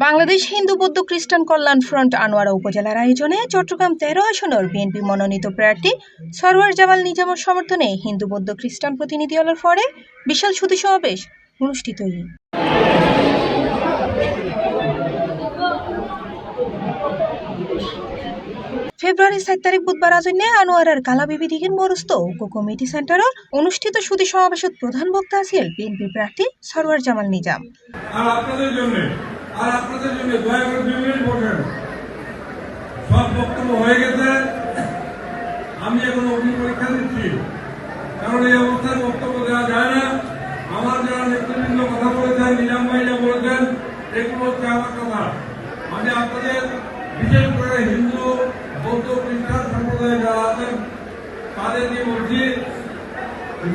বাংলাদেশ হিন্দু বৌদ্ধ খ্রিস্টান কল্যাণ ফ্রন্ট আনোয়ারা উপজেলার আয়োজনে চট্টগ্রাম ১৩ আসনের বিএনপি মনোনীত প্রার্থী সরওয়ার জামাল নিজামের সমর্থনে হিন্দু বৌদ্ধ খ্রিস্টান প্রতিনিধি দলের ফরে বিশাল সুধী সমাবেশ অনুষ্ঠিত। ফেব্রুয়ারি ৭ তারিখ বুধবার আজন্যে আনোয়ারার কালাবিবি দিঘির মরস্ত কমিটি সেন্টারের অনুষ্ঠিত সুধী সমাবেশত প্রধান বক্তা আছেন বিএনপি প্রার্থী সরওয়ার জামাল নিজাম। দয়া করে 2 মিনিট বসেন। সব বক্তব্য হয়ে গেছে, আমি এখন অগ্নি পরীক্ষা দিচ্ছি, কারণ এই অবস্থায় বক্তব্য দেওয়া যায় না। আমার যারা নেতৃবৃন্দ কথা বলেছেন, নিজাম ভাই যা বলেছেন, এগুলো হচ্ছে আমার কথা। আমি আপনাদের বিশেষ করে হিন্দু বৌদ্ধ খ্রিস্টান সম্প্রদায়ে যারা আছেন তাদেরকে বলছি,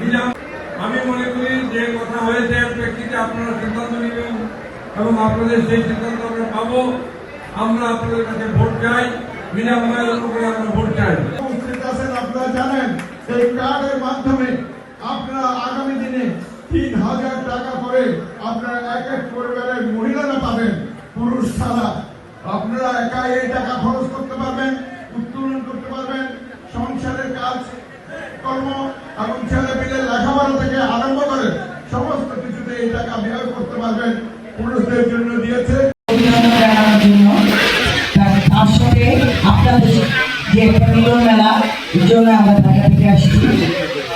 নিজাম আমি মনে করি যে কথা হয়েছে এর প্রেক্ষিতে আপনারা সিদ্ধান্ত নেবেন এবং আপনাদের সেই সিদ্ধান্ত আমরা পাবো। আমরা আপনাদের কাছে ভোট চাই, বিনামূল্যের উপরে আমরা ভোট চাই। উপস্থিত আছেন, আপনারা জানেন এই কার্ডের মাধ্যমে আপনারা আগামী দিনে ৩,০০০ টাকা করে আপনারা এক এক পরিবারের মহিলারা পাবেন, পুরুষ ছাড়া। আপনারা একাই এই টাকা খরচ করতে পারবেন, উত্তোলন করতে পারবেন, সংসারের কাজ কর্ম এবং ছেলে পেলের লেখাপড়া থেকে আরম্ভ করে সমস্ত কিছুতে এই টাকা ব্যয় করতে পারবেন। পুরুষদের জন্য দিয়েছে। তার সাথে আপনাদের যে একটা মিলন মেলা, এর জন্য আমরা ঢাকা থেকে আসছি।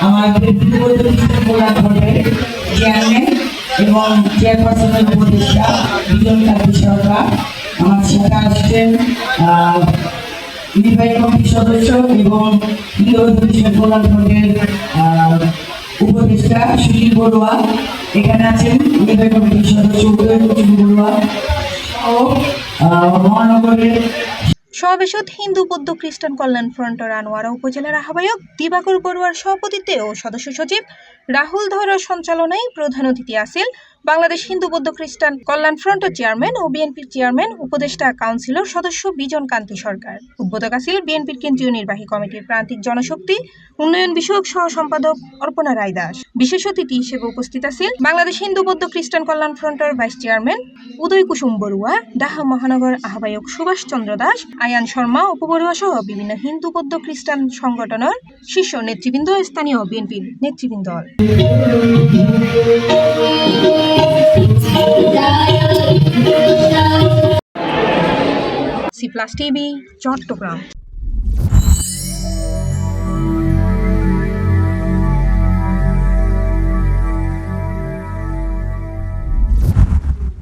আমাদের চেয়ারম্যান এবং চেয়ারপারসনের উপদেষ্টা বিজন কান্তি সরকার, আমার সাথে আসছেন নির্বাহী কমিটির সদস্য এবং কল্যাণ ফ্রন্টের উপদেষ্টা সুনীল বড়ুয়া, এখানে আছেন নির্বাহী কমিটির সদস্য উদয় বড়ুয়া ও মহানগরের। সমাবেশত হিন্দু বৌদ্ধ খ্রিস্টান কল্যাণ ফ্রন্টের আনোয়ারা উপজেলার আহ্বায়ক দিবাকর বড়ুয়ার সভাপতিত্বে ও সদস্য সচিব রাহুল ধরের সঞ্চালনায় প্রধান অতিথি আছেন বাংলাদেশ হিন্দু বৌদ্ধ খ্রিস্টান কল্যাণ ফ্রন্টের চেয়ারম্যান ও বিএনপির চেয়ারম্যান উপদেষ্টা কাউন্সিলর সদস্য বিজন কান্তি সরকার। উদ্বোধক আছেন বিএনপির কেন্দ্রীয় নির্বাহী কমিটির প্রান্তিক জনশক্তি উন্নয়ন বিষয়ক সহ সম্পাদক অর্পণা রায় দাস। বিশেষ অতিথি হিসেবে উপস্থিত আছেন বাংলাদেশ হিন্দু বৌদ্ধ খ্রিস্টান কল্যাণ ফ্রন্টের ভাইস চেয়ারম্যান উদয় কুসুম বড়ুয়া, ঢাকা মহানগর আহ্বায়ক সুভাষ চন্দ্র দাস, আয়ান শর্মা, উপবড়ুয়া সহ বিভিন্ন হিন্দু বৌদ্ধ খ্রিস্টান সংগঠনের শীর্ষ নেতৃবৃন্দ, স্থানীয় বিএনপির নেতৃবৃন্দ। C+ TV Chittagong.